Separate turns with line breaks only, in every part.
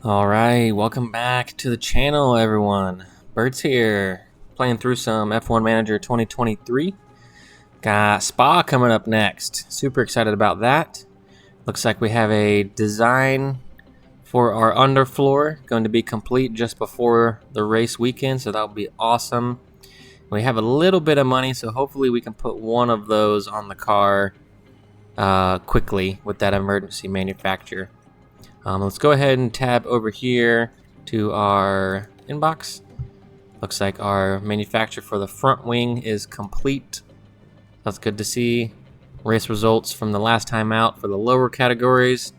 Alright, welcome back to the channel, everyone. Burt's here, playing through some F1 Manager 2023. Got Spa coming up next. Super excited about that. Looks like we have a design for our underfloor going to be complete just before the race weekend, so that'll be awesome. We have a little bit of money, so hopefully we can put one of those on the car quickly with that emergency manufacturer. Let's go ahead and tab over here to our inbox. Looks like our manufacturer for the front wing is complete. That's good to see. Race results from the last time out for the lower categories.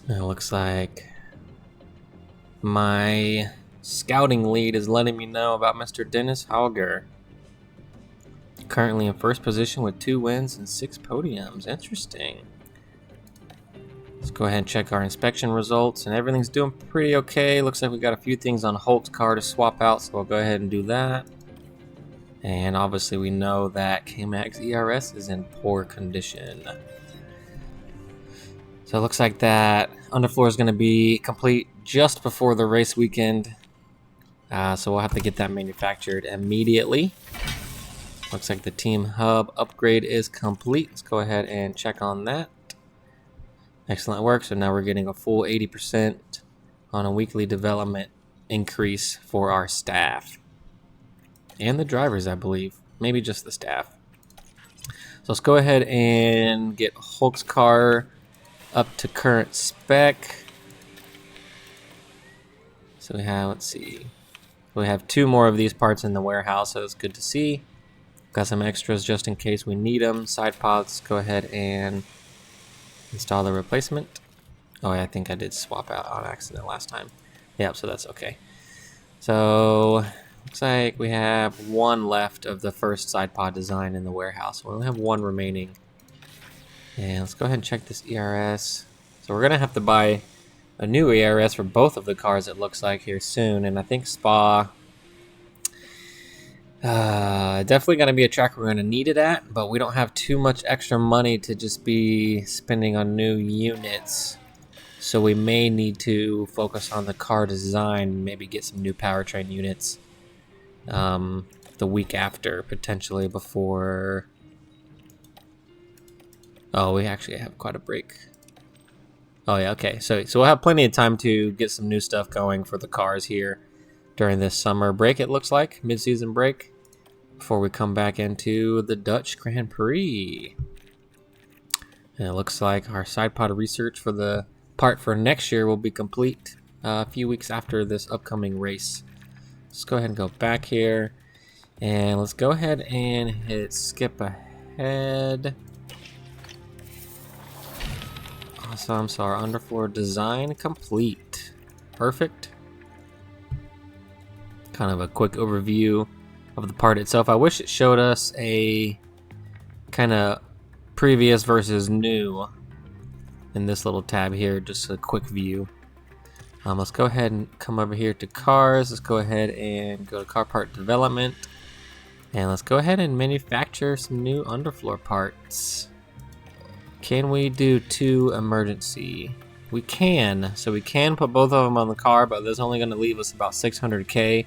It looks like my scouting lead is letting me know about Mr. Dennis Hauger. Currently in first position with 2 wins and 6 podiums. Interesting. Let's go ahead and check our inspection results, and everything's doing pretty okay. Looks like we got a few things on Holt's car to swap out, so we'll go ahead and do that. And obviously we know that K-Mag's ERS is in poor condition. So it looks like that underfloor is going to be complete just before the race weekend. So we'll have to get that manufactured immediately. Looks like the team hub upgrade is complete. Let's go ahead and check on that. Excellent work. So now we're getting a full 80% on a weekly development increase for our staff. And the drivers, I believe. Maybe just the staff. So let's go ahead and get Hulk's car up to current spec. So we have, let's see. We have 2 more of these parts in the warehouse, so it's good to see. Got some extras just in case we need them. Side pods, go ahead and install the replacement. Oh, yeah, I think I did swap out on accident last time. Yep, so that's okay. So, looks like we have 1 left of the first side pod design in the warehouse. We only have 1 remaining. And let's go ahead and check this ERS. So we're going to have to buy a new ERS for both of the cars, it looks like, here soon. And I think Spa... definitely going to be a track we're going to need it at, but we don't have too much extra money to just be spending on new units. So we may need to focus on the car design, maybe get some new powertrain units the week after, potentially before... Oh, we actually have quite a break. Oh yeah, okay. So we'll have plenty of time to get some new stuff going for the cars here during this summer break, it looks like, mid-season break, before we come back into the Dutch Grand Prix. And it looks like our side pod research for the part for next year will be complete a few weeks after this upcoming race. Let's go ahead and go back here, and let's go ahead and hit skip ahead. Awesome, so our underfloor design complete. Perfect. Kind of a quick overview of the part itself. I wish it showed us a kind of previous versus new in this little tab here, just a quick view. Let's go ahead and come over here to cars. Let's go ahead and go to car part development, and let's go ahead and manufacture some new underfloor parts. Can we do 2 emergency? We can, so we can put both of them on the car, but that's only going to leave us about 600k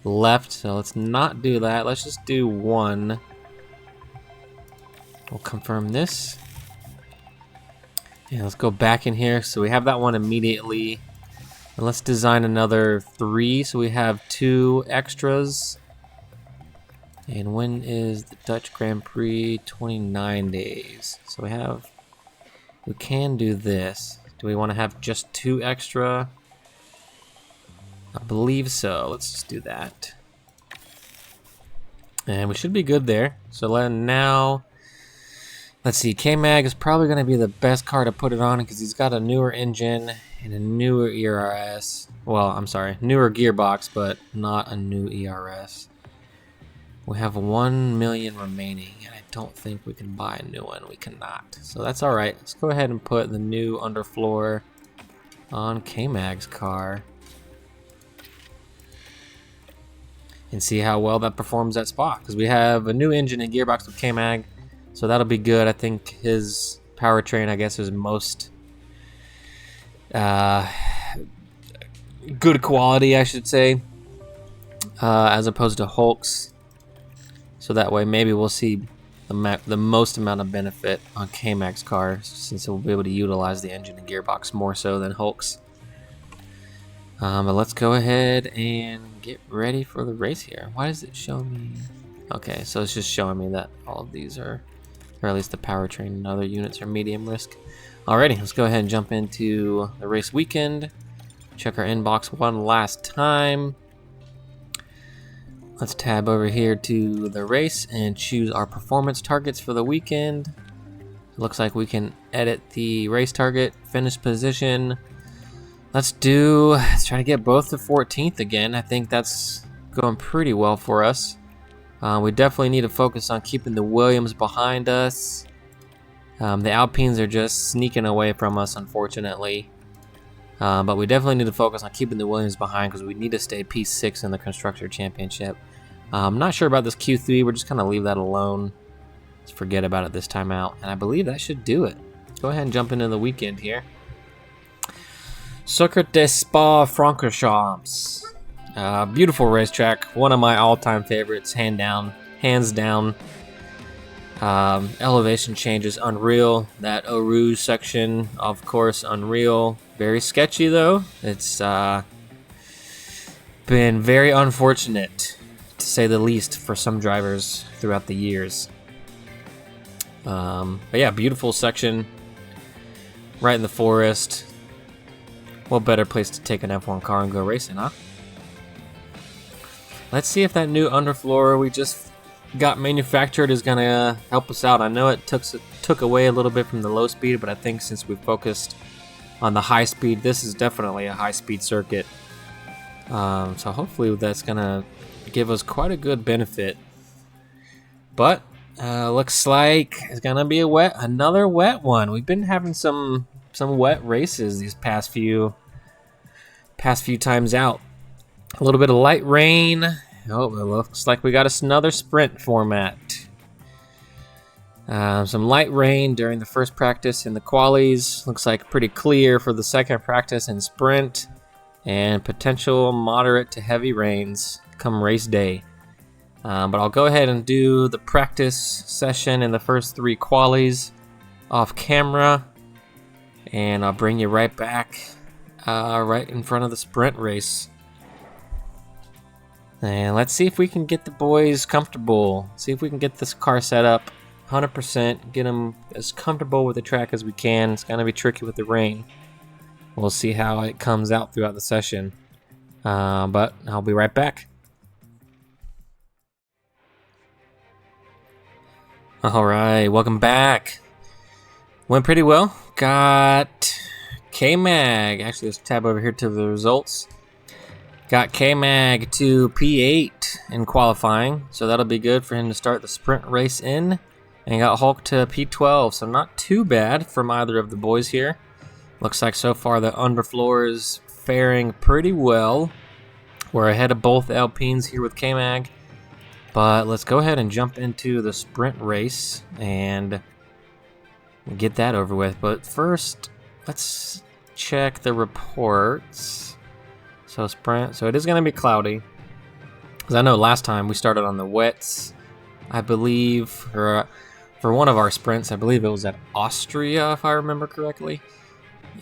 left, so let's not do that. Let's just do 1. We'll confirm this, and let's go back in here. So we have that one immediately, and let's design another 3 so we have 2 extras. And when is the Dutch Grand Prix? 29 days. So we can do this. Do we want to have just 2 extra? I believe so. Let's just do that. And we should be good there. So now, let's see. K-Mag is probably going to be the best car to put it on because he's got a newer engine and a newer ERS. Well, I'm sorry, newer gearbox, but not a new ERS. We have 1 million remaining, and I don't think we can buy a new one. We cannot. So that's alright. Let's go ahead and put the new underfloor on K-Mag's car. And see how well that performs at Spa. Because we have a new engine and gearbox with K-Mag. So that'll be good. I think his powertrain, I guess, is most good quality, I should say, as opposed to Hulks. So that way maybe we'll see the most amount of benefit on K-Mag's car, since we'll be able to utilize the engine and gearbox more so than Hulks. But let's go ahead and get ready for the race here. Why does it show me? Okay, so it's just showing me that all of these are, or at least the powertrain and other units are medium risk. Alrighty, let's go ahead and jump into the race weekend. Check our inbox one last time. Let's tab over here to the race and choose our performance targets for the weekend. It looks like we can edit the race target, finish position. Let's try to get both to 14th again. I think that's going pretty well for us. We definitely need to focus on keeping the Williams behind us. The Alpines are just sneaking away from us, unfortunately. But we definitely need to focus on keeping the Williams behind, because we need to stay P6 in the Constructor Championship. I'm not sure about this Q3. We're just going to leave that alone. Let's forget about it this time out. And I believe that should do it. Let's go ahead and jump into the weekend here. Circuit de Spa-Francorchamps. Beautiful racetrack. One of my all-time favorites, hands down. Elevation changes unreal. That Eau Rouge section, of course, unreal. Very sketchy though. It's been very unfortunate, to say the least, for some drivers throughout the years. But yeah, beautiful section, right in the forest. What better place to take an F1 car and go racing, huh? Let's see if that new underfloor we just got manufactured is gonna help us out. I know it took away a little bit from the low speed, but I think since we focused on the high speed, this is definitely a high speed circuit. So hopefully that's gonna give us quite a good benefit. But looks like it's gonna be another wet one. We've been having some wet races these past few times out. A little bit of light rain. Oh, it looks like we got another sprint format. Some light rain during the first practice in the qualies. Looks like pretty clear for the second practice and sprint. And potential moderate to heavy rains come race day. But I'll go ahead and do the practice session in the first 3 qualies off camera. And I'll bring you right back right in front of the sprint race. And let's see if we can get the boys comfortable. See if we can get this car set up 100%. Get them as comfortable with the track as we can. It's going to be tricky with the rain. We'll see how it comes out throughout the session. But I'll be right back. Alright, welcome back. Went pretty well. Got K-Mag. Actually, let's tab over here to the results. Got K-Mag to P8 in qualifying, so that'll be good for him to start the sprint race in. And got Hulk to P12, so not too bad from either of the boys here. Looks like so far the Underfloor is faring pretty well. We're ahead of both Alpines here with K-Mag. But let's go ahead and jump into the sprint race and get that over with. But first, let's check the reports. So sprint, so it is going to be cloudy. Because I know last time we started on the wets, I believe, for one of our sprints, I believe it was at Austria, if I remember correctly.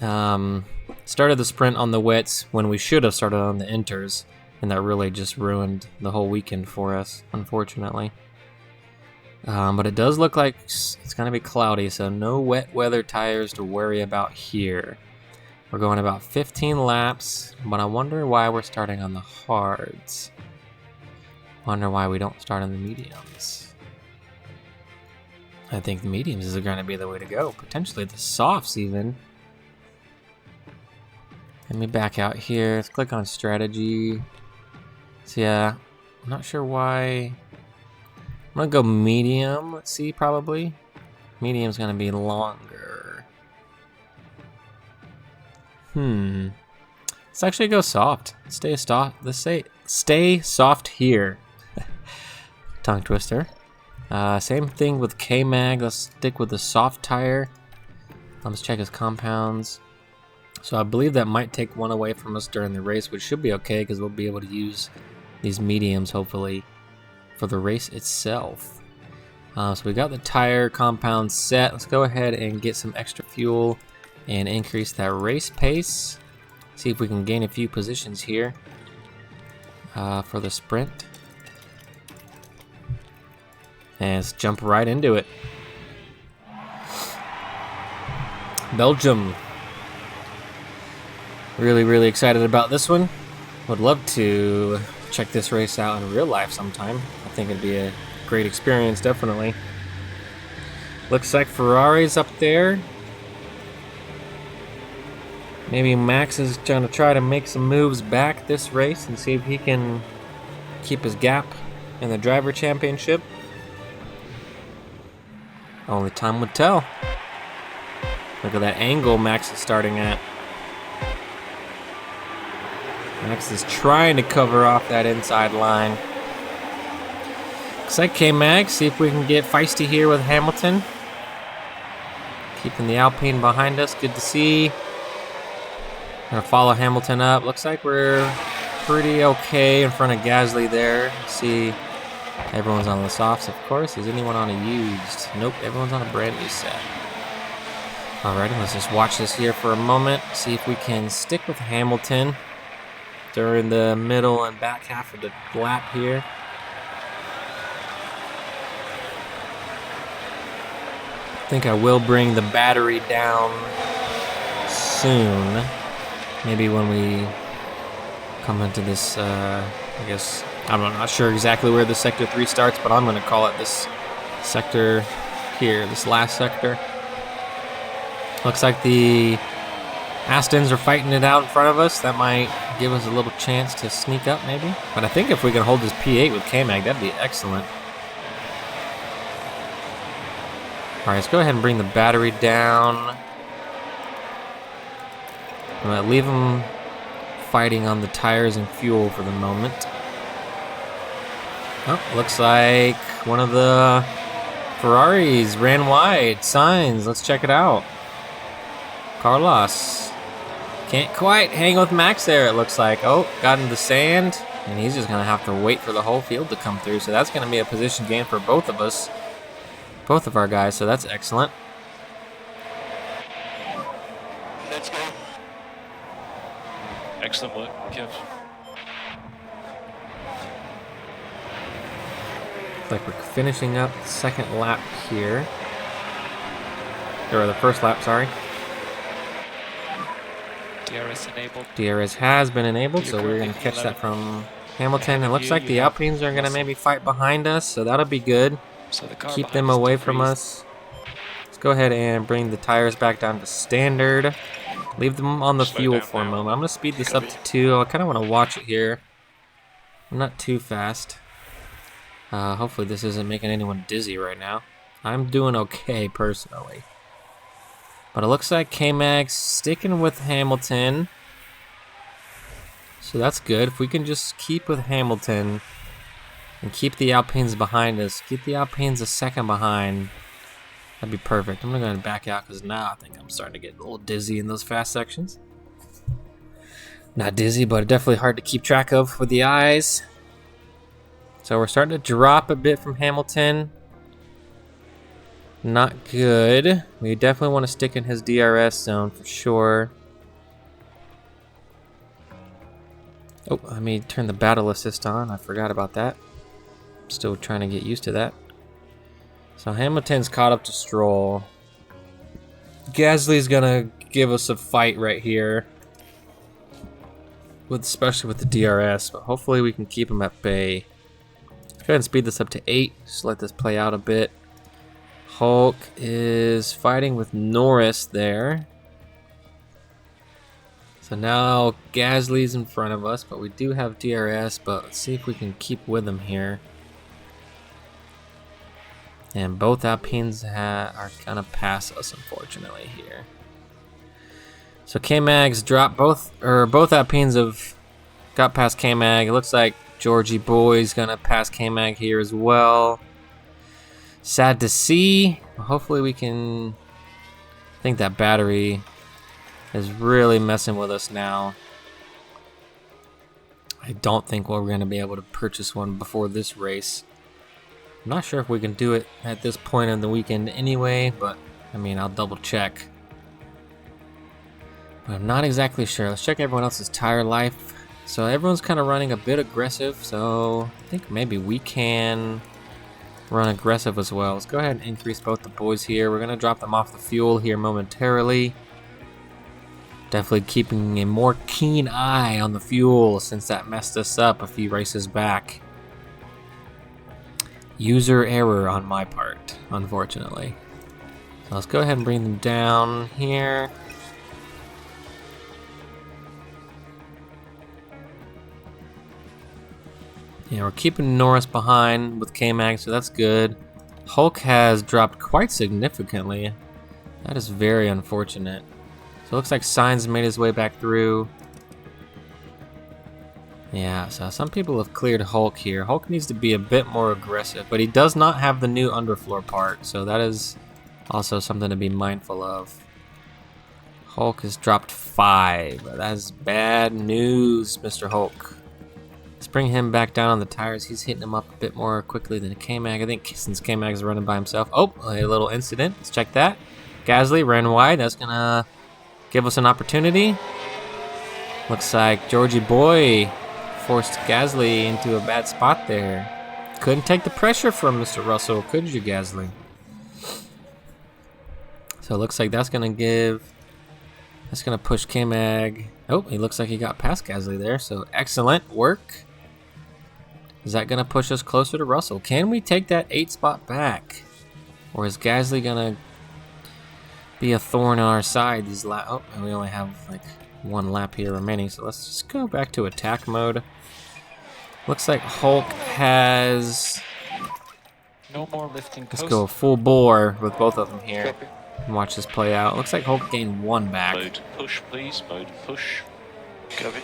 Started the sprint on the wets when we should have started on the inters, and that really just ruined the whole weekend for us, unfortunately. But it does look like it's going to be cloudy, so no wet weather tires to worry about here. We're going about 15 laps, but I wonder why we're starting on the hards. Wonder why we don't start on the mediums. I think the mediums is going to be the way to go. Potentially the softs even. Let me back out here. Let's click on strategy. So yeah, I'm not sure why. I'm going to go medium. Let's see, probably. Medium's going to be longer. Let's actually go soft. Stay soft here. Tongue twister. Same thing with K-Mag. Let's stick with the soft tire. Let's check his compounds. So I believe that might take one away from us during the race, which should be okay because we'll be able to use these mediums hopefully for the race itself. So we got the tire compound set. Let's go ahead and get some extra fuel and increase that race pace. See if we can gain a few positions here for the sprint. And let's jump right into it. Belgium. Really excited about this one. Would love to check this race out in real life sometime. I think it'd be a great experience, definitely. Looks like Ferrari's up there. Maybe Max is going to try to make some moves back this race and see if he can keep his gap in the driver championship. Only time would tell. Look at that angle Max is starting at. Max is trying to cover off that inside line. Looks like K-Mag. See if we can get feisty here with Hamilton. Keeping the Alpine behind us. Good to see. Gonna follow Hamilton up. Looks like we're pretty okay in front of Gasly there. See, everyone's on the softs, of course. Is anyone on a used? Nope, everyone's on a brand new set. Alrighty, let's just watch this here for a moment. See if we can stick with Hamilton during the middle and back half of the lap here. I think I will bring the battery down soon. Maybe when we come into this, I guess, I'm not sure exactly where the Sector 3 starts, but I'm going to call it this sector here, this last sector. Looks like the Astons are fighting it out in front of us. That might give us a little chance to sneak up, maybe. But I think if we can hold this P8 with K-Mag, that'd be excellent. All right, let's go ahead and bring the battery down. I'm going to leave them fighting on the tires and fuel for the moment. Oh, looks like one of the Ferraris ran wide. Signs, let's check it out. Carlos can't quite hang with Max there, it looks like. Oh, got in the sand, and he's just going to have to wait for the whole field to come through. So that's going to be a position gain for both of us, both of our guys, so that's excellent.
Let's go. Excellent work, Kev.
Looks like we're finishing up the second lap here. Or the first lap, sorry.
DRS enabled.
DRS has been enabled, so we're going to catch that from Hamilton. It looks like the Alpines are going to maybe fight behind us, so that'll be good.
So the car
Keep them away from us. Let's go ahead and bring the tires back down to standard. Leave them on the fuel for a moment. I'm going to speed this up to 2. I kind of want to watch it here. I'm not too fast. Hopefully this isn't making anyone dizzy right now. I'm doing okay personally. But it looks like K-Mag's sticking with Hamilton. So that's good. If we can just keep with Hamilton and keep the Alpines behind us, keep the Alpines a second behind, that'd be perfect. I'm going to go ahead and back out because now I think I'm starting to get a little dizzy in those fast sections. Not dizzy, but definitely hard to keep track of with the eyes. So we're starting to drop a bit from Hamilton. Not good. We definitely want to stick in his DRS zone for sure. Oh, let me turn the battle assist on. I forgot about that. Still trying to get used to that. So Hamilton's caught up to Stroll. Gasly's gonna give us a fight right here, especially with the DRS, but hopefully we can keep him at bay. Let's go ahead and speed this up to 8. Just let this play out a bit. Hulk is fighting with Norris there. So now Gasly's in front of us, but we do have DRS, but let's see if we can keep with him here. And both Alpines are gonna pass us, unfortunately, here. So K-Mag's dropped both Alpines have got past K-Mag. It looks like Georgie Boy's gonna pass K-Mag here as well. Sad to see. Hopefully we can. I think that battery is really messing with us now. I don't think we're going to be able to purchase one before this race. I'm not sure if we can do it at this point in the weekend anyway, but I mean, I'll double check. But I'm not exactly sure. Let's check everyone else's tire life. So everyone's kind of running a bit aggressive, so I think maybe we can run aggressive as well. Let's go ahead and increase both the boys here. We're going to drop them off the fuel here momentarily. Definitely keeping a more keen eye on the fuel since that messed us up a few races back. User error on my part, unfortunately. So let's go ahead and bring them down here. Yeah, we're keeping Norris behind with K-Mag, so that's good. Hulk has dropped quite significantly. That is very unfortunate. So it looks like Sainz made his way back through. Yeah, so some people have cleared Hulk here. Hulk needs to be a bit more aggressive, but he does not have the new underfloor part, so that is also something to be mindful of. Hulk has dropped 5. That is bad news, Mr. Hulk. Let's bring him back down on the tires. He's hitting him up a bit more quickly than K-Mag. I think since K-Mag is running by himself. Oh, a little incident. Let's check that. Gasly ran wide. That's going to give us an opportunity. Looks like Georgie Boy forced Gasly into a bad spot there. Couldn't take the pressure from Mr. Russell, could you, Gasly? So it looks like that's going to push K-Mag. Oh, he looks like he got past Gasly there, so excellent work. Is that going to push us closer to Russell? Can we take that 8 spot back? Or is Gasly going to be a thorn on our side these oh, and we only have like 1 lap here remaining, so let's just go back to attack mode. Looks like Hulk has...
No more lifting.
Let's
coast.
go full bore with both of them here and watch this play out. Looks like Hulk gained 1 back.
Mode push, please. Mode push. Copy.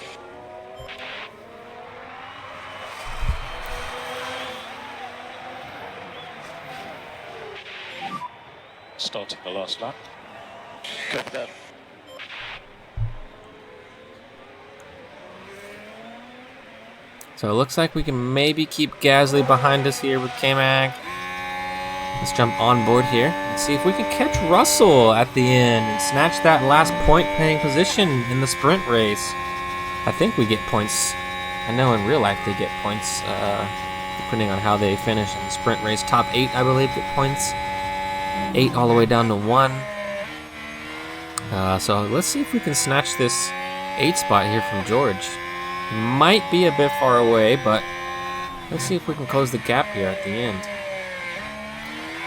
Starting the last lap. Copy that.
So it looks like we can maybe keep Gasly behind us here with K-Mag. Let's jump on board here and see if we can catch Russell at the end and snatch that last point-paying position in the sprint race. I think we get points. I know in real life they get points depending on how they finish in the sprint race. Top 8, I believe, get points. 8 all the way down to 1. So let's see if we can snatch this 8 spot here from George. Might be a bit far away, but let's see if we can close the gap here at the end.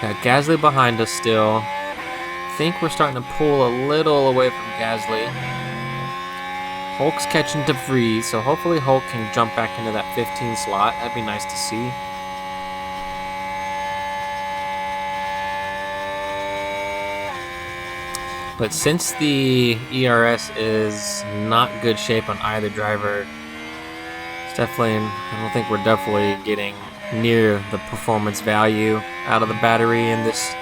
Got Gasly behind us still. I think we're starting to pull a little away from Gasly. Hulk's catching De Vries, so hopefully Hulk can jump back into that 15 slot. That'd be nice to see. But since the ERS is not good shape on either driver, it's definitely, I don't think we're definitely getting near the performance value out of the battery in this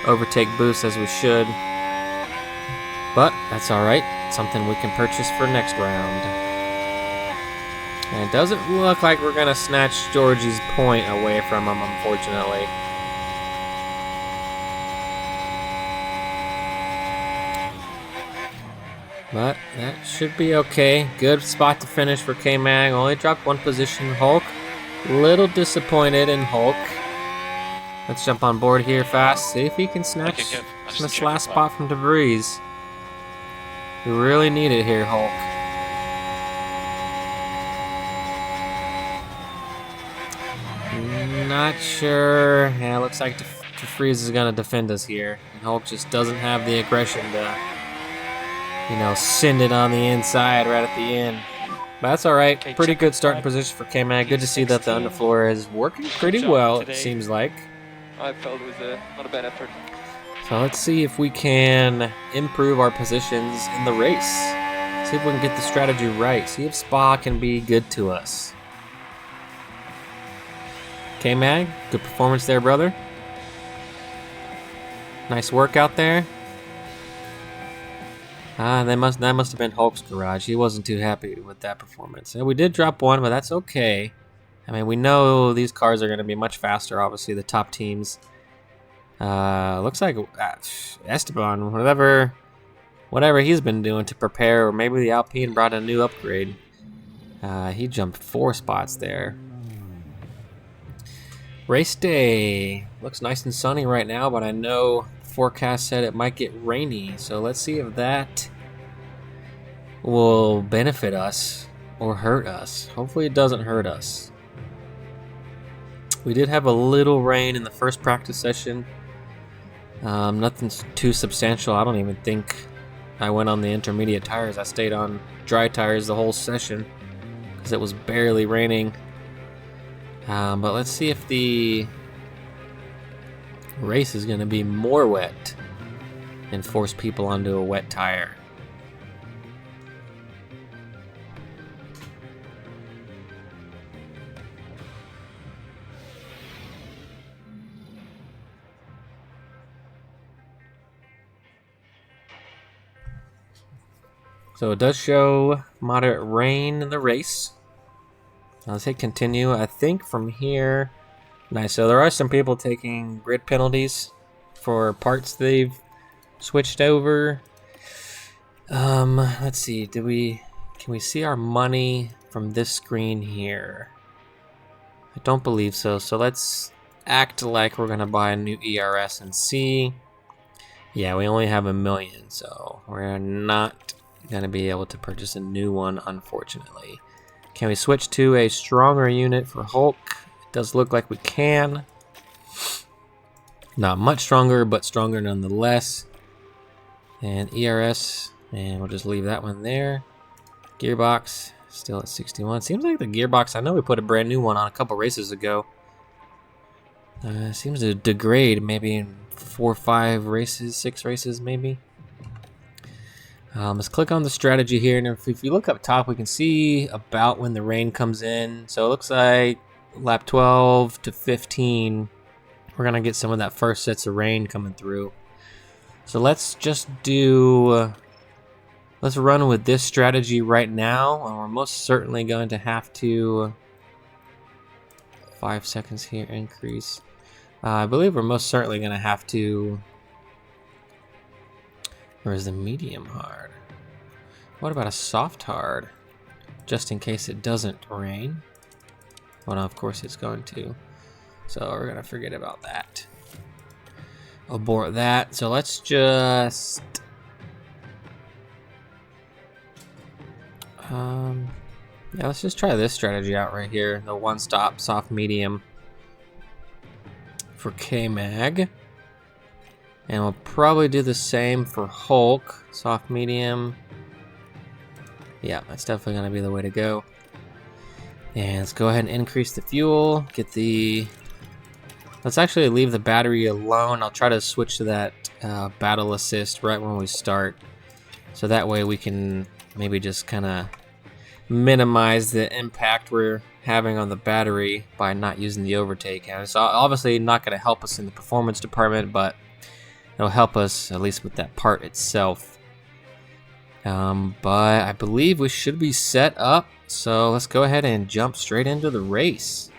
overtake boost as we should. But that's alright, something we can purchase for next round. And it doesn't look like we're going to snatch Georgie's point away from him, unfortunately. But that should be okay. Good spot to finish for K-Mag. Only dropped 1 position. Hulk, little disappointed in Hulk. Let's jump on board here fast. See if he can snatch this last spot from De Vries. We really need it here, Hulk. Not sure. Yeah, looks like De Vries is going to defend us here. And Hulk just doesn't have the aggression to, you know, send it on the inside right at the end. But that's alright. Pretty good starting position for K-Mag. Good to see that the underfloor is working pretty well, it seems like.
I felt it was not a bad effort.
So let's see if we can improve our positions in the race. See if we can get the strategy right. See if Spa can be good to us. K-Mag, good performance there, brother. Nice work out there. That must have been Hulk's garage. He wasn't too happy with that performance. And we did drop one, but that's okay. I mean, we know these cars are going to be much faster, obviously, the top teams. Looks like Esteban, whatever he's been doing to prepare, or maybe the Alpine brought a new upgrade. He jumped 4 spots there. Race day. Looks nice and sunny right now, but I know the forecast said it might get rainy. So let's see if that will benefit us or hurt us. Hopefully it doesn't hurt us. We did have a little rain in the first practice session. Nothing too substantial. I don't even think I went on the intermediate tires. I stayed on dry tires the whole session because it was barely raining. But let's see if the race is going to be more wet and force people onto a wet tire. So it does show moderate rain in the race. Let's hit continue. I think from here, nice. So there are some people taking grid penalties for parts they've switched over. Let's see. Can we see our money from this screen here? I don't believe so. So let's act like we're gonna buy a new ERS and see. Yeah, we only have 1 million, so we're not gonna be able to purchase a new one, unfortunately. Can we switch to a stronger unit for Hulk? It does look like we can. Not much stronger, but stronger nonetheless. And ERS, and we'll just leave that one there. Gearbox, still at 61. Seems like the gearbox, I know we put a brand new one on a couple races ago. Seems to degrade maybe in 4 or 5 races, 6 races maybe. Let's click on the strategy here, and if you look up top, we can see about when the rain comes in. So it looks like lap 12 to 15, we're gonna get some of that first sets of rain coming through. So let's just let's run with this strategy right now, and we're most certainly going to have to 5 seconds here increase. I believe we're most certainly gonna have to. Or is the medium hard? What about a soft hard? Just in case it doesn't rain. Well, no, of course it's going to. So we're gonna forget about that. Abort that. So let's just yeah, let's just try this strategy out right here. The one-stop soft medium for K-Mag. And we'll probably do the same for Hulk. Soft medium. Yeah, that's definitely going to be the way to go. And let's go ahead and increase the fuel. Let's actually leave the battery alone. I'll try to switch to that battle assist right when we start. So that way we can maybe just kind of minimize the impact we're having on the battery by not using the overtake. And it's obviously not going to help us in the performance department, but it'll help us at least with that part itself. But I believe we should be set up. So let's go ahead and jump straight into the race.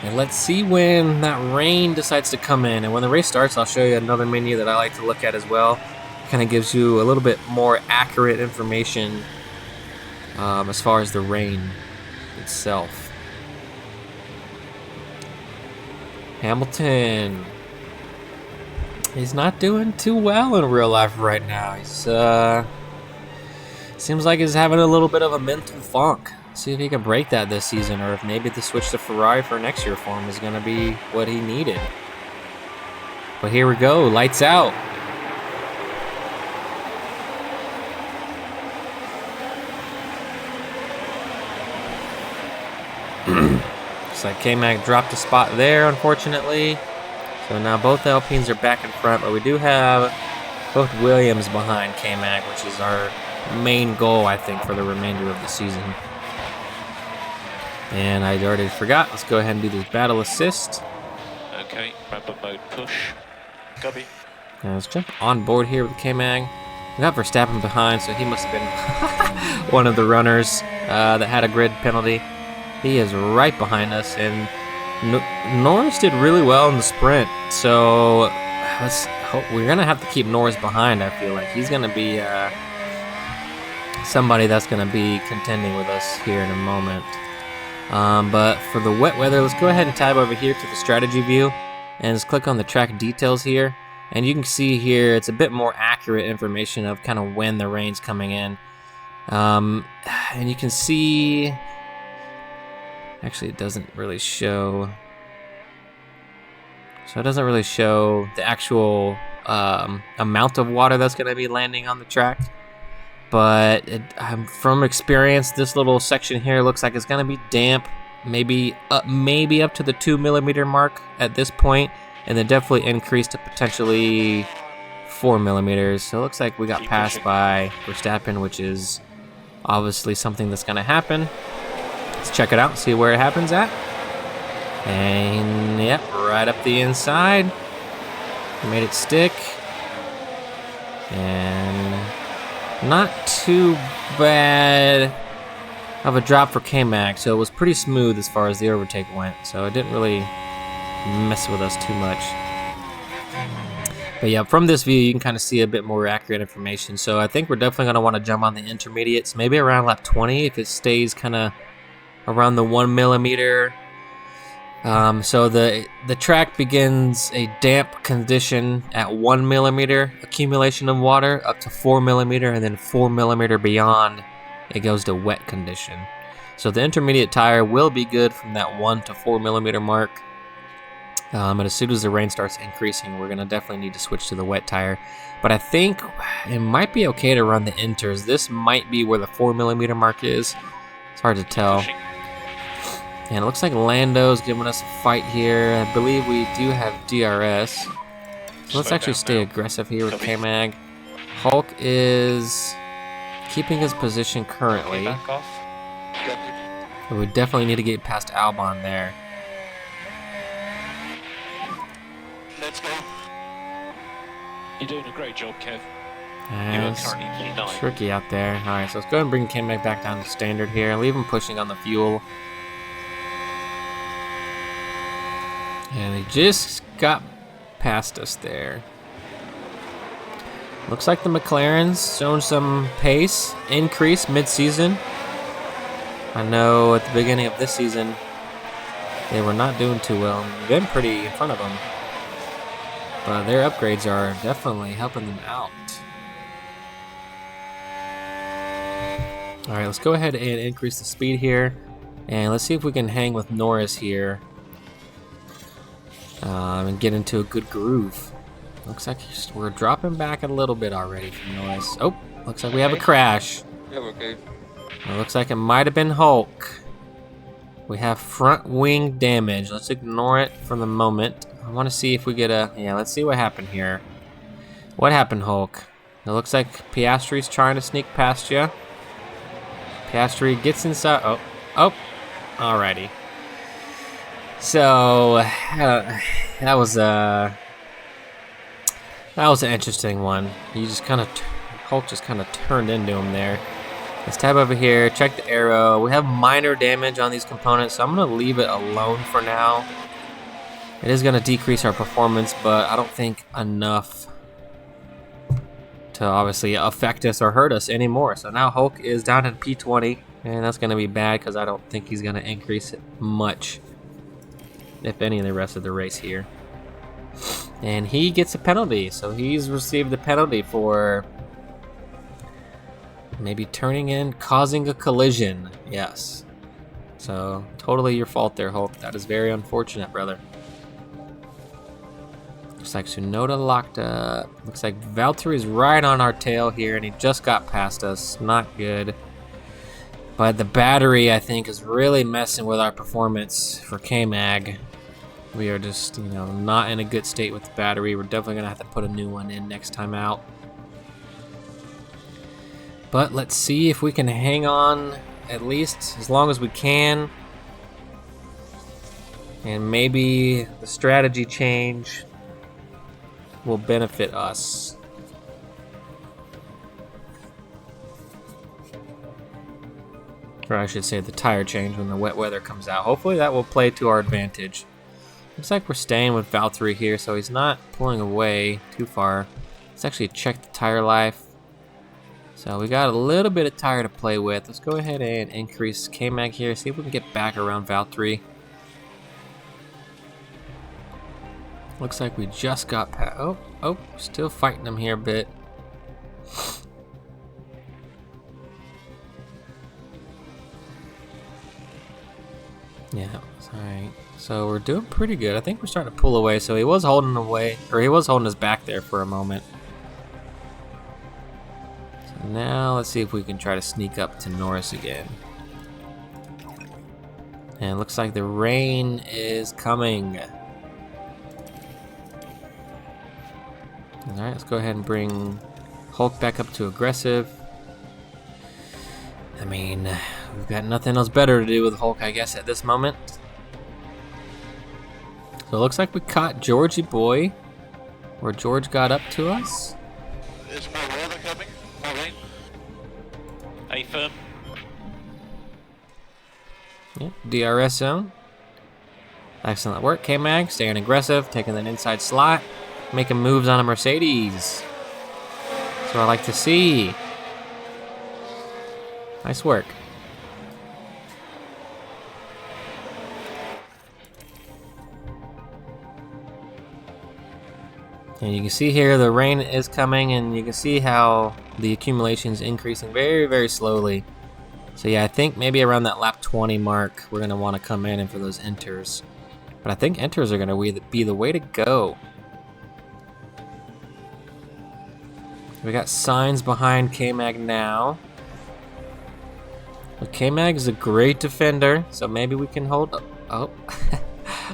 And let's see when that rain decides to come in. And when the race starts, I'll show you another menu that I like to look at as well. Kind of gives you a little bit more accurate information as far as the rain itself. Hamilton. He's not doing too well in real life right now. He's seems like he's having a little bit of a mental funk. See if he can break that this season, or if maybe the switch to Ferrari for next year for him is going to be what he needed. But here we go, lights out. Looks like K-Mag dropped a spot there, unfortunately. So now both Alpines are back in front, but we do have both Williams behind K-Mag, which is our main goal, I think, for the remainder of the season. And I already forgot. Let's go ahead and do this battle assist.
Okay, ramp mode push. Copy.
Now let's jump on board here with K-Mag. We got Verstappen behind, so he must have been one of the runners that had a grid penalty. He is right behind us, and Norris did really well in the sprint. So let's hope we're gonna have to keep Norris behind. I feel like he's gonna be somebody that's gonna be contending with us here in a moment. But for the wet weather, let's go ahead and tab over here to the strategy view, and just click on the track details here. And you can see here it's a bit more accurate information of kind of when the rain's coming in. And you can see, actually it doesn't really show. So it doesn't really show the actual amount of water that's going to be landing on the track. But from experience, this little section here looks like it's going to be damp, maybe up to the 2 millimeter mark at this point. And then definitely increased to potentially 4 millimeters. So it looks like we got passed by Verstappen, which is obviously something that's going to happen. Let's check it out, see where it happens at. And yep, right up the inside. Made it stick. And not too bad of a drop for K-Mag. So it was pretty smooth as far as the overtake went. So it didn't really mess with us too much. But yeah, from this view you can kind of see a bit more accurate information. So I think we're definitely going to want to jump on the intermediates, maybe around lap 20 if it stays kind of around the 1 millimeter. So the track begins a damp condition at 1 millimeter accumulation of water up to 4 millimeter, and then 4 millimeter beyond it goes to wet condition. So the intermediate tire will be good from that 1 to 4 millimeter mark. And as soon as the rain starts increasing, we're going to definitely need to switch to the wet tire. But I think it might be okay to run the inters. This might be where the 4 millimeter mark is. It's hard to tell. And it looks like Lando's giving us a fight here. I believe we do have DRS. So let's actually stay aggressive here with K-Mag. Hulk is keeping his position currently. But we definitely need to get past Albon there.
Let's go. You're doing a great job, Kev.
It's tricky out there. Alright, so let's go ahead and bring K-Mag back down to standard here. Leave him pushing on the fuel. And he just got past us there. Looks like the McLaren's showing some pace increase mid-season. I know at the beginning of this season they were not doing too well. We've been pretty in front of them. But their upgrades are definitely helping them out. Alright, let's go ahead and increase the speed here. And let's see if we can hang with Norris here. And get into a good groove. Looks like we're dropping back a little bit already from Norris. Oh, looks like we have a crash.
Yeah, we're good.
It looks like it might have been Hulk. We have front wing damage. Let's ignore it for the moment. I want to see if we get a... Yeah, let's see what happened here. What happened, Hulk? It looks like Piastri's trying to sneak past you. Piastri gets inside... Oh. Alrighty. So... that was an interesting one. You just kind of... Hulk just kind of turned into him there. Let's tab over here, check the arrow. We have minor damage on these components, so I'm going to leave it alone for now. It is going to decrease our performance, but I don't think enough to obviously affect us or hurt us anymore. So now Hulk is down in P20, and that's going to be bad because I don't think he's going to increase it much, if any, in the rest of the race here. And he gets a penalty, so he's received the penalty for maybe turning in, causing a collision. Yes. So, totally your fault there, Hulk. That is very unfortunate, brother. Looks like Tsunoda locked up. Looks like Valtteri's right on our tail here, and he just got past us. Not good. But the battery, I think, is really messing with our performance for K-Mag. We are just, not in a good state with the battery. We're definitely going to have to put a new one in next time out. But let's see if we can hang on at least as long as we can. And maybe the strategy change will benefit us. Or I should say the tire change when the wet weather comes out. Hopefully that will play to our advantage. Looks like we're staying with Valtteri here, so he's not pulling away too far. Let's actually check the tire life. So we got a little bit of tire to play with. Let's go ahead and increase K-Mag here, see if we can get back around Valtteri. Looks like we just got past. Oh, still fighting him here a bit. Yeah, alright. So we're doing pretty good. I think we're starting to pull away. So he was holding away, or he was holding us back there for a moment. So now let's see if we can try to sneak up to Norris again. And it looks like the rain is coming. Alright, let's go ahead and bring Hulk back up to aggressive. I mean, we've got nothing else better to do with Hulk, I guess, at this moment. So it looks like we caught Georgie boy, where George got up to us.
There's more weather coming. More rain. A firm.
Yep, DRS zone. Excellent work, K-Mag, staying aggressive, taking that inside slot, making moves on a Mercedes. That's what I like to see. Nice work. And you can see here the rain is coming, and you can see how the accumulation is increasing very, very slowly. So yeah, I think maybe around that lap 20 mark, we're going to want to come in and for those enters. But I think enters are going to be the way to go. We got signs behind K-Mag now. But K-Mag is a great defender, so maybe we can hold up. Oh,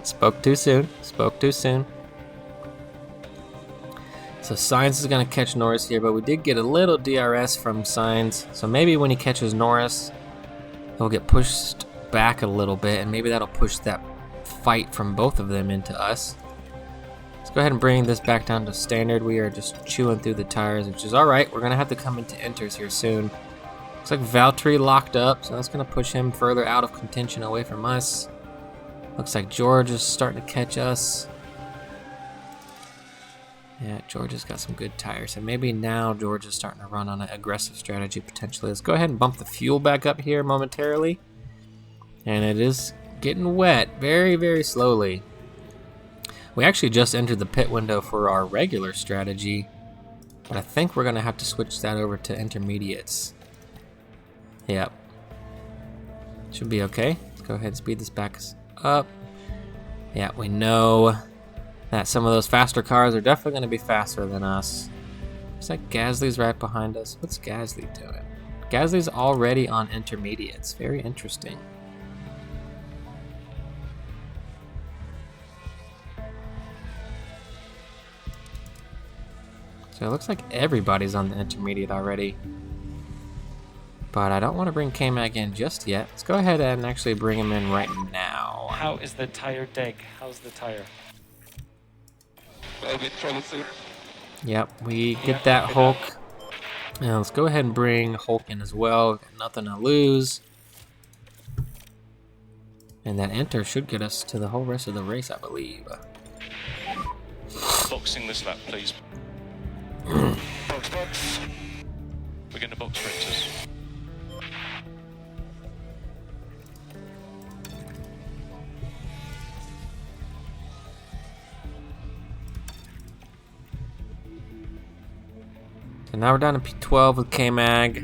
spoke too soon. Spoke too soon. So Sainz is going to catch Norris here, but we did get a little DRS from Sainz. So maybe when he catches Norris, he'll get pushed back a little bit, and maybe that'll push that fight from both of them into us. Let's go ahead and bring this back down to standard. We are just chewing through the tires, which is alright. We're going to have to come into enters here soon. Looks like Valtteri locked up, so that's going to push him further out of contention away from us. Looks like George is starting to catch us. Yeah, George has got some good tires, and maybe now George is starting to run on an aggressive strategy potentially. Let's go ahead and bump the fuel back up here momentarily. And it is getting wet very, very slowly. We actually just entered the pit window for our regular strategy, but I think we're going to have to switch that over to intermediates. Yep. Should be okay. Let's go ahead and speed this back up. Yeah, we know that some of those faster cars are definitely going to be faster than us. Looks like Gasly's right behind us. What's Gasly doing? Gasly's already on intermediates. Very interesting. So it looks like everybody's on the intermediate already. But I don't want to bring K-Mag in just yet. Let's go ahead and actually bring him in right now.
How is the tire deck? How's the tire? I'll be trouble soon.
Yep, we get that Hulk. Now let's go ahead and bring Hulk in as well. Got nothing to lose. And that enter should get us to the whole rest of the race, I believe.
Boxing this lap, please. Box, box. We're going to box sprinters.
So now we're down to P12 with K-Mag.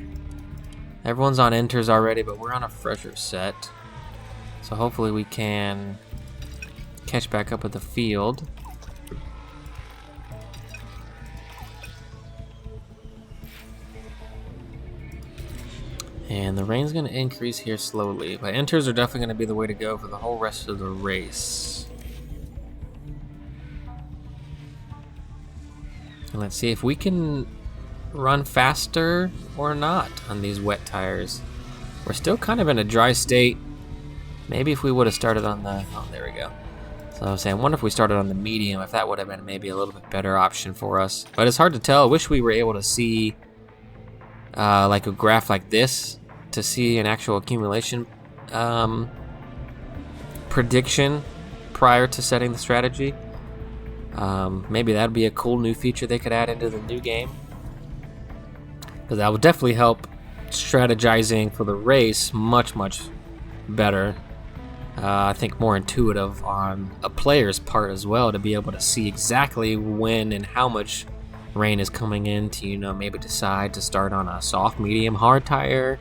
Everyone's on enters already, but we're on a fresher set. So hopefully we can catch back up with the field. And the rain's going to increase here slowly, but enters are definitely going to be the way to go for the whole rest of the race. And let's see if we can run faster or not on these wet tires. We're still kind of in a dry state. Maybe if we would have started on the... Oh, there we go. So I was saying, I wonder if we started on the medium, if that would have been maybe a little bit better option for us. But it's hard to tell. I wish we were able to see like a graph like this to see an actual accumulation prediction prior to setting the strategy. Maybe that'd be a cool new feature they could add into the new game, because that would definitely help strategizing for the race much better. I think more intuitive on a player's part as well, to be able to see exactly when and how much rain is coming in to, you know, maybe decide to start on a soft, medium, hard tire.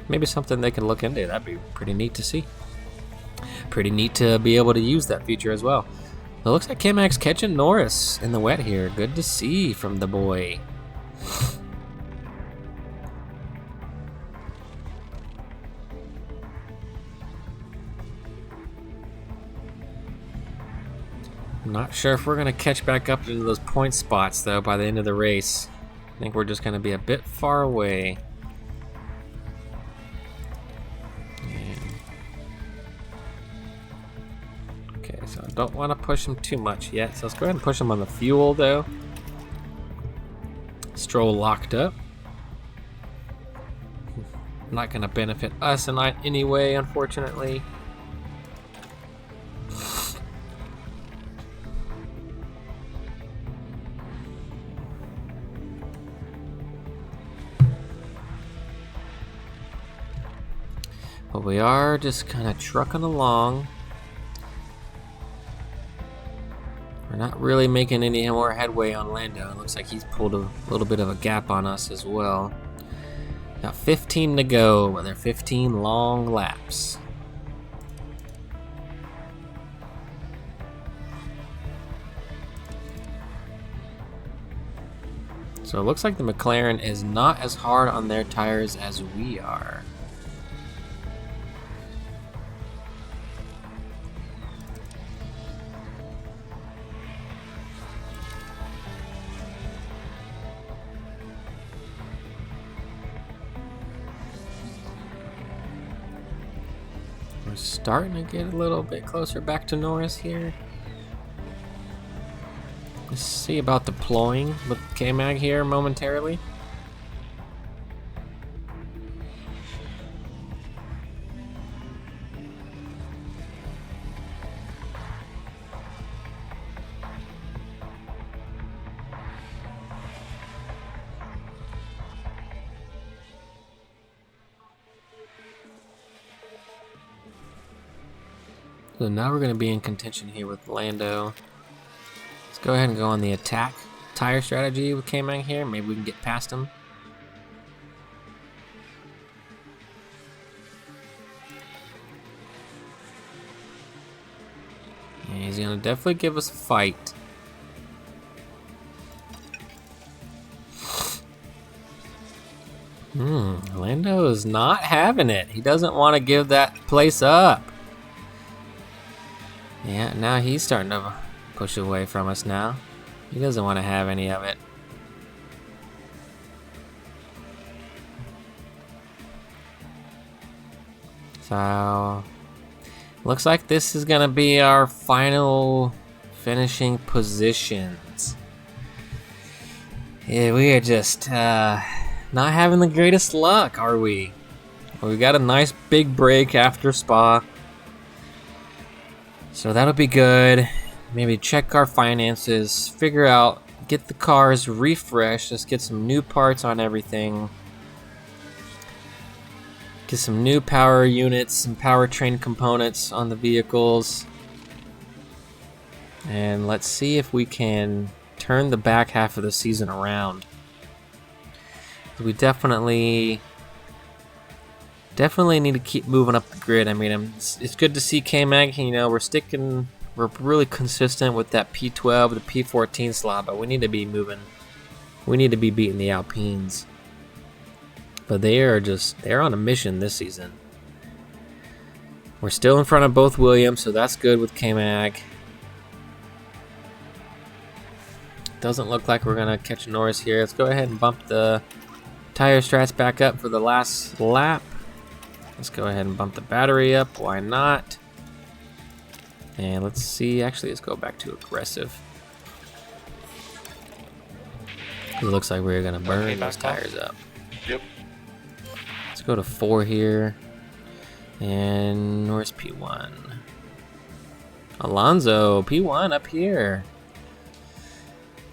Maybe something they can look into. That'd be pretty neat to see. Pretty neat to be able to use that feature as well. So it looks like K-Mag's catching Norris in the wet here. Good to see from the boy. I'm not sure if we're going to catch back up into those point spots, though, by the end of the race. I think we're just going to be a bit far away. Okay, so I don't want to push him too much yet. So let's go ahead and push him on the fuel, though. Stroll locked up. Not going to benefit us in any way, unfortunately. But we are just kind of trucking along. We're not really making any more headway on Lando. It looks like he's pulled a little bit of a gap on us as well. Got 15 to go, but they're 15 long laps. So it looks like the McLaren is not as hard on their tires as we are. We're starting to get a little bit closer back to Norris here. Let's see about deploying with K-Mag here momentarily. So now we're going to be in contention here with Lando. Let's go ahead and go on the attack tire strategy with K-Mag here. Maybe we can get past him. And he's going to definitely give us a fight. Lando is not having it. He doesn't want to give that place up. Yeah, now he's starting to push away from us now. He doesn't want to have any of it. So, looks like this is going to be our final finishing positions. Yeah, we are just not having the greatest luck, are we? Well, we got a nice big break after Spa. So that'll be good. Maybe check our finances, figure out, get the cars refreshed. Let's get some new parts on everything. Get some new power units, some powertrain components on the vehicles. And let's see if we can turn the back half of the season around. We definitely need to keep moving up the grid. I mean, it's good to see K-Mag. You know, we're really consistent with that P12, the P14 slot, but we need to be moving. We need to be beating the Alpines. But they're on a mission this season. We're still in front of both Williams, so that's good with K-Mag. Doesn't look like we're gonna catch Norris here. Let's go ahead and bump the tire strats back up for the last lap. Let's go ahead and bump the battery up. Why not? And let's see. Actually, let's go back to aggressive. It looks like we're gonna burn those tires up.
Yep.
go to 4 here. And where's P1? Alonso, P1 up here.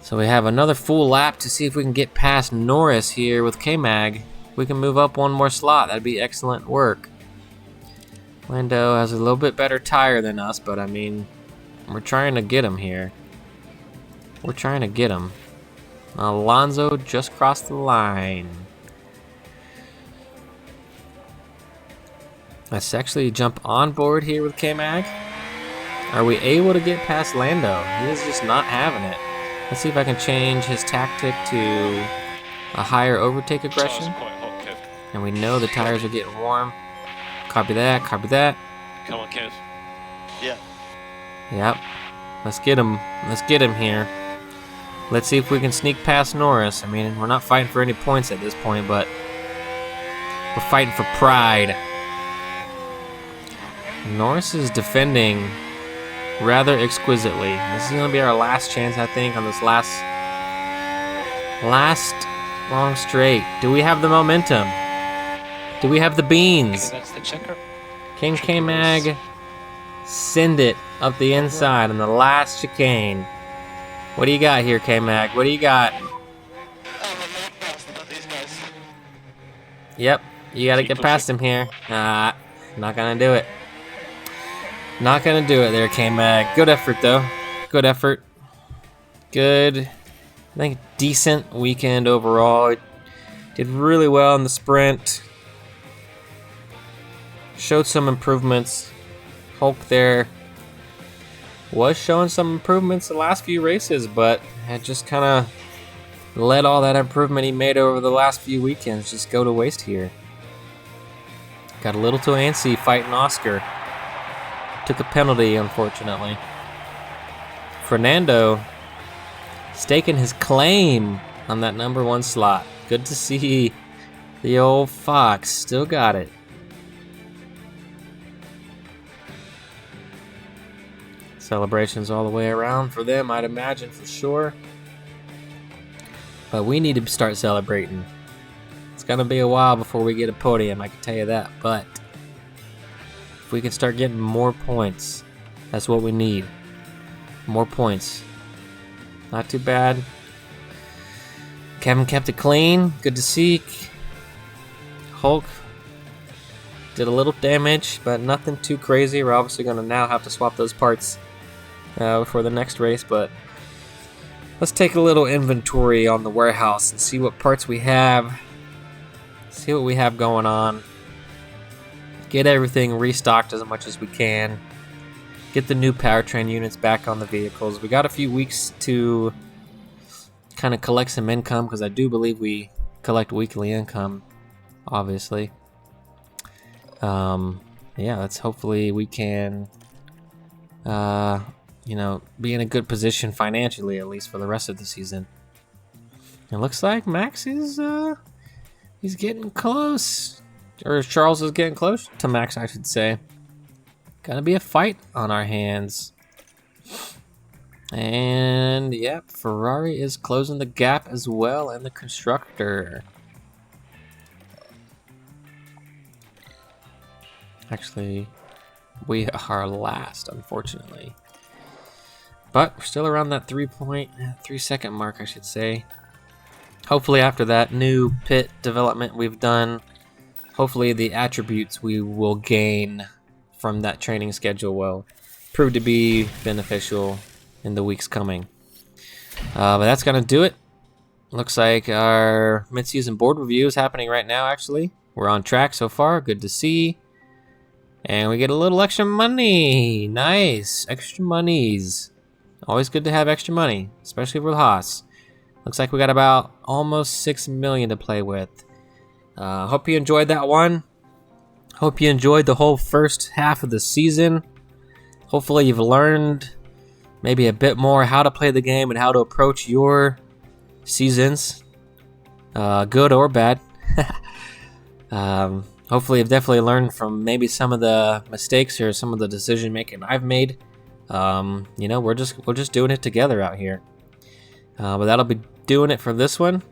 So we have another full lap to see if we can get past Norris here with K-Mag. We can move up one more slot. That'd be excellent work. Lando has a little bit better tire than us, but I mean, we're trying to get him here. We're trying to get him. Alonso just crossed the line. Let's actually jump on board here with K-Mag. Are we able to get past Lando? He is just not having it. Let's see if I can change his tactic to a higher overtake aggression. And we know the tires are getting warm. Copy that, copy that.
Come on, Kev. Yeah.
Yep. Let's get him. Let's get him here. Let's see if we can sneak past Norris. I mean, we're not fighting for any points at this point, but we're fighting for pride. Norris is defending rather exquisitely. This is going to be our last chance, I think, on this last long straight. Do we have the momentum? Do we have the beans?
Okay, that's the checker.
King K-Mag, send it up the inside on the last chicane. What do you got here, K-Mag? What do you got? Yep, you got to get past him here. Not going to do it. Not going to do it there, K-Mag. Good effort, though. Good effort. Good, I think, decent weekend overall. Did really well in the sprint. Showed some improvements. Hulk there was showing some improvements the last few races, but had just kind of let all that improvement he made over the last few weekends just go to waste here. Got a little too antsy fighting Oscar. Took a penalty, unfortunately. Fernando staking his claim on that #1 slot. Good to see the old Fox still got it. Celebrations all the way around for them, I'd imagine, for sure. But we need to start celebrating. It's going to be a while before we get a podium, I can tell you that. But if we can start getting more points, that's what we need. More points. Not too bad. Kevin kept it clean. Good to see. Hulk did a little damage, but nothing too crazy. We're obviously going to now have to swap those parts for the next race, but let's take a little inventory on the warehouse and see what parts we have. See what we have going on. Get everything restocked as much as we can. Get the new powertrain units back on the vehicles. We got a few weeks to kind of collect some income, because I do believe we collect weekly income, obviously. Yeah, let's hopefully we can be in a good position financially, at least for the rest of the season. It looks like Max is he's getting close, or Charles is getting close to Max, I should say. Gonna be a fight on our hands. And yep, Ferrari is closing the gap as well in the constructor. Actually, we are last, unfortunately. But we're still around that 3.3 second mark, I should say. Hopefully after that new pit development we've done, hopefully the attributes we will gain from that training schedule will prove to be beneficial in the weeks coming. But that's going to do it. Looks like our mid-season board review is happening right now, actually. We're on track so far. Good to see. And we get a little extra money. Nice. Extra monies. Always good to have extra money, especially with Haas. Looks like we got about almost 6 million to play with. Hope you enjoyed that one. Hope you enjoyed the whole first half of the season. Hopefully you've learned maybe a bit more how to play the game and how to approach your seasons, good or bad. Hopefully you've definitely learned from maybe some of the mistakes or some of the decision making I've made. We're just doing it together out here. But that'll be doing it for this one.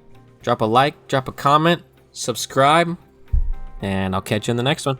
Drop a like, drop a comment, subscribe, and I'll catch you in the next one.